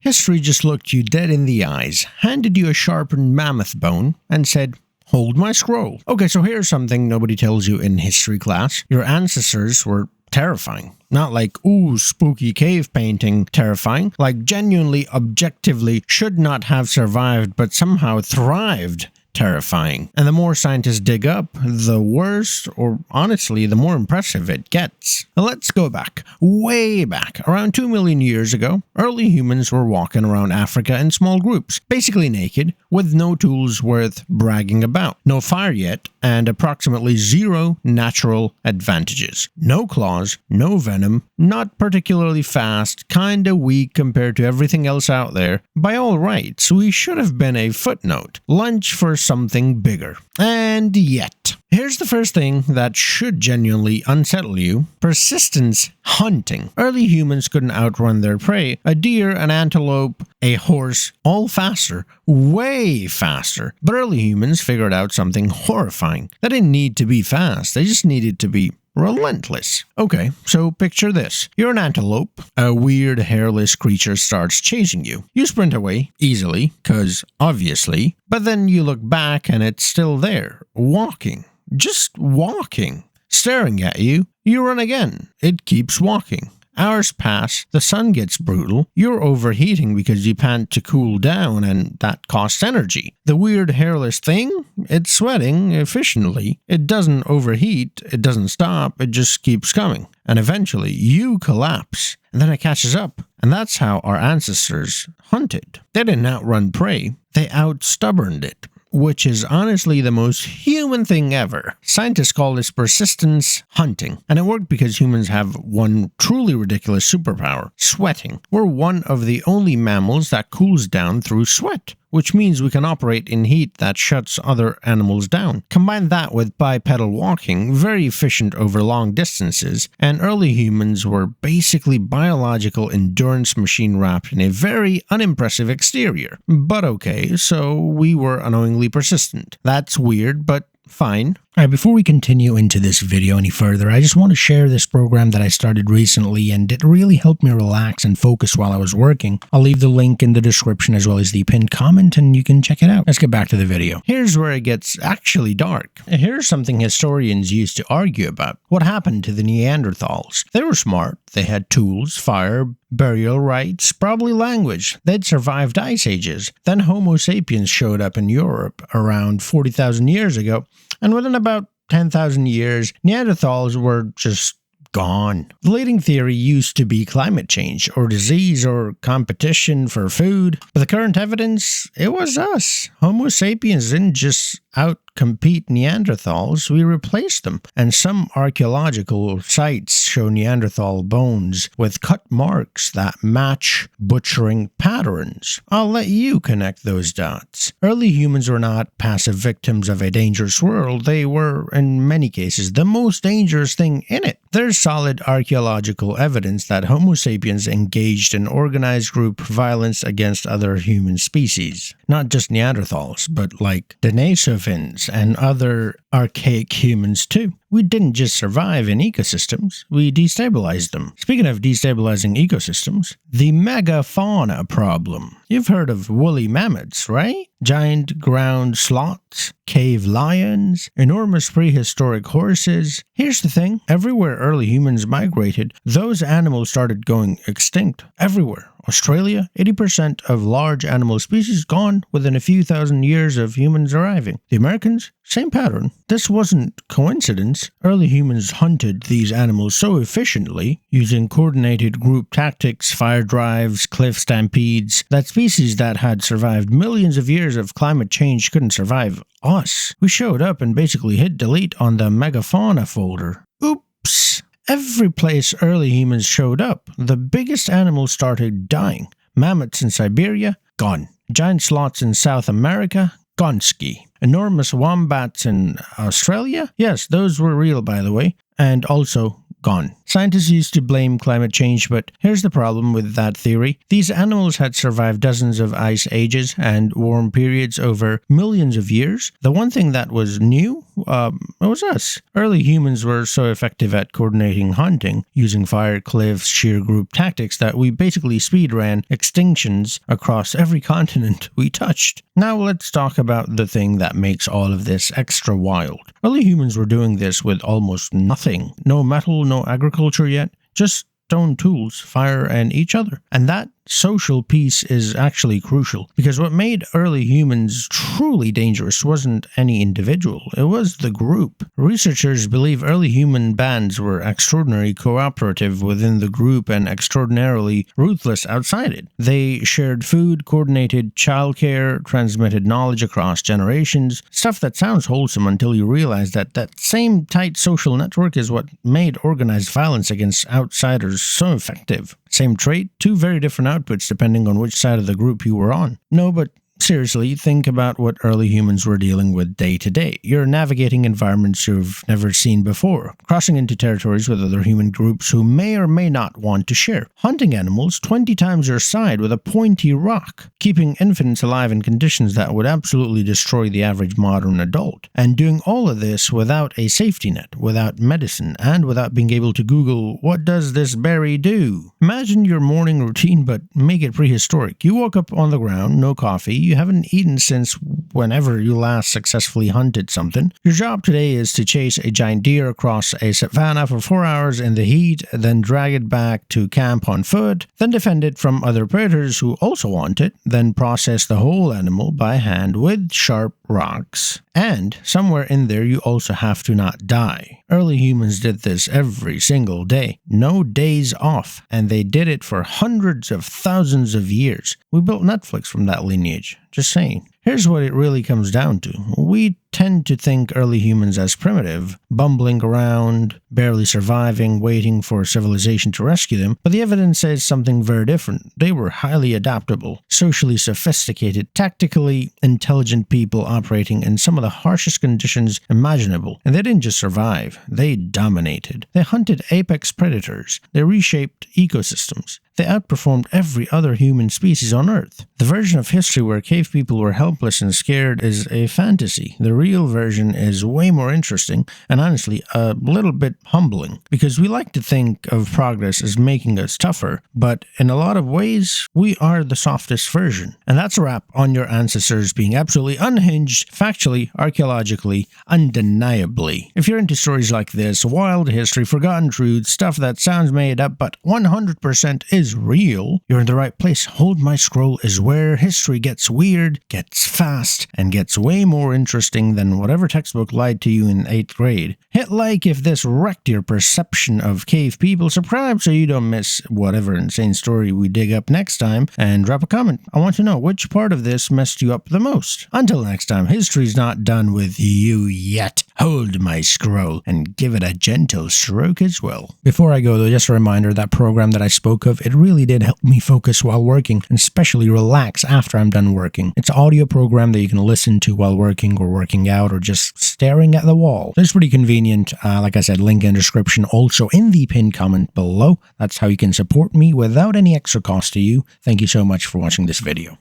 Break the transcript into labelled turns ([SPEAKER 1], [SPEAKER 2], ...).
[SPEAKER 1] History just looked you dead in the eyes, handed you a sharpened mammoth bone, and said, "Hold my scroll." Okay, so here's something nobody tells you in history class. Your ancestors were terrifying. Not like, ooh, spooky cave painting terrifying. Like genuinely, objectively, should not have survived but somehow thrived terrifying. And the more scientists dig up, the worse, or honestly, the more impressive it gets. Now let's go back, way back, around 2 million years ago, early humans were walking around Africa in small groups, basically naked, with no tools worth bragging about. No fire yet, and approximately 0 natural advantages. No claws, no venom, not particularly fast, kinda weak compared to everything else out there. By all rights, we should have been a footnote. Lunch for something bigger. And yet, here's the first thing that should genuinely unsettle you. Persistence hunting. Early humans couldn't outrun their prey. A deer, an antelope, a horse, all faster. Way faster. But early humans figured out something horrifying. They didn't need to be fast. They just needed to be relentless. Okay, so picture this. You're an antelope. A weird hairless creature starts chasing you. You sprint away, easily, cause obviously, but then you look back and it's still there, walking. Just walking. Staring at you. You run again. It keeps walking. Hours pass, the sun gets brutal, you're overheating because you pant to cool down and that costs energy. The weird hairless thing, it's sweating efficiently. It doesn't overheat, it doesn't stop, it just keeps coming. And eventually you collapse, and then it catches up. And that's how our ancestors hunted. They didn't outrun prey, they outstubborned it. Which is honestly the most human thing ever. Scientists call this persistence hunting, and it worked because humans have one truly ridiculous superpower, sweating. We're one of the only mammals that cools down through sweat, which means we can operate in heat that shuts other animals down. Combine that with bipedal walking, very efficient over long distances, and early humans were basically biological endurance machine wrapped in a very unimpressive exterior. But okay, so we were annoyingly persistent. That's weird, but fine. Alright, before we continue into this video any further, I just want to share this program that I started recently, and it really helped me relax and focus while I was working. I'll leave the link in the description as well as the pinned comment, and you can check it out. Let's get back to the video. Here's where it gets actually dark. Here's something historians used to argue about. What happened to the Neanderthals? They were smart. They had tools, fire, burial rites, probably language. They'd survived ice ages. Then Homo sapiens showed up in Europe around 40,000 years ago, and within about 10,000 years, Neanderthals were just gone. The leading theory used to be climate change, or disease, or competition for food. But the current evidence, it was us. Homo sapiens didn't just outcompete Neanderthals, we replaced them. And some archaeological sites show Neanderthal bones with cut marks that match butchering patterns. I'll let you connect those dots. Early humans were not passive victims of a dangerous world. They were, in many cases, the most dangerous thing in it. There's solid archaeological evidence that Homo sapiens engaged in organized group violence against other human species. Not just Neanderthals, but like Denisovans and other archaic humans too. We didn't just survive in ecosystems, we destabilized them. Speaking of destabilizing ecosystems, the Megafauna problem. You've heard of woolly mammoths, right? Giant ground sloths, cave lions, enormous prehistoric horses. Here's the thing, everywhere early humans migrated, those animals started going extinct. Everywhere. Australia, 80% of large animal species gone within a few thousand years of humans arriving. The Americans, same pattern. This wasn't coincidence. Early humans hunted these animals so efficiently, using coordinated group tactics, fire drives, cliff stampedes, that species that had survived millions of years of climate change couldn't survive us. We showed up and basically hit delete on the Megafauna folder. Oops. Every place early humans showed up, the biggest animals started dying. Mammoths in Siberia, gone. Giant sloths in South America, gonski. Enormous wombats in Australia, yes, those were real by the way, and also gone. Scientists used to blame climate change, but here's the problem with that theory. These animals had survived dozens of ice ages and warm periods over millions of years. The one thing that was new was us. Early humans were so effective at coordinating hunting, using fire, cliffs, sheer group tactics that we basically speedran extinctions across every continent we touched. Now let's talk about the thing that makes all of this extra wild. Early humans were doing this with almost nothing. No metal, no agriculture yet, just stone tools, fire, and each other. And that social piece is actually crucial, because what made early humans truly dangerous wasn't any individual, it was the group. Researchers believe early human bands were extraordinarily cooperative within the group and extraordinarily ruthless outside it. They shared food, coordinated childcare, transmitted knowledge across generations, stuff that sounds wholesome until you realize that that same tight social network is what made organized violence against outsiders so effective. Same trait, two very different outputs depending on which side of the group you were on. No, but seriously, think about what early humans were dealing with day to day. You're navigating environments you've never seen before, crossing into territories with other human groups who may or may not want to share, hunting animals 20 times your size with a pointy rock, keeping infants alive in conditions that would absolutely destroy the average modern adult, and doing all of this without a safety net, without medicine, and without being able to Google, what does this berry do? Imagine your morning routine, but make it prehistoric. You woke up on the ground, no coffee, you haven't eaten since whenever you last successfully hunted something. Your job today is to chase a giant deer across a savanna for 4 hours in the heat, then drag it back to camp on foot, then defend it from other predators who also want it, then process the whole animal by hand with sharp rocks. And somewhere in there you also have to not die. Early humans did this every single day. No days off. And they did it for hundreds of thousands of years. We built Netflix from that lineage. Just saying. Here's what it really comes down to. We tend to think early humans as primitive, bumbling around, barely surviving, waiting for civilization to rescue them, but the evidence says something very different. They were highly adaptable, socially sophisticated, tactically intelligent people operating in some of the harshest conditions imaginable. And they didn't just survive, they dominated. They hunted apex predators, they reshaped ecosystems. They outperformed every other human species on Earth. The version of history where cave people were helpless and scared is a fantasy. The real version is way more interesting and honestly a little bit humbling, because we like to think of progress as making us tougher, but in a lot of ways, we are the softest version. And that's a wrap on your ancestors being absolutely unhinged, factually, archaeologically, undeniably. If you're into stories like this, wild history, forgotten truths, stuff that sounds made up but 100% is real, you're in the right place. Hold My Scroll is where history gets weird, gets fast, and gets way more interesting than whatever textbook lied to you in 8th grade. Hit like if this wrecked your perception of cave people, subscribe so you don't miss whatever insane story we dig up next time, and drop a comment. I want to know which part of this messed you up the most. Until next time, history's not done with you yet. Hold my scroll and give it a gentle stroke as well. Before I go though, just a reminder, that program that I spoke of, it really did help me focus while working, and especially relax after I'm done working. It's an audio program that you can listen to while working or working out or just staring at the wall. It's pretty convenient. Like I said, link in the description, also in the pinned comment below. That's how you can support me without any extra cost to you. Thank you so much for watching this video.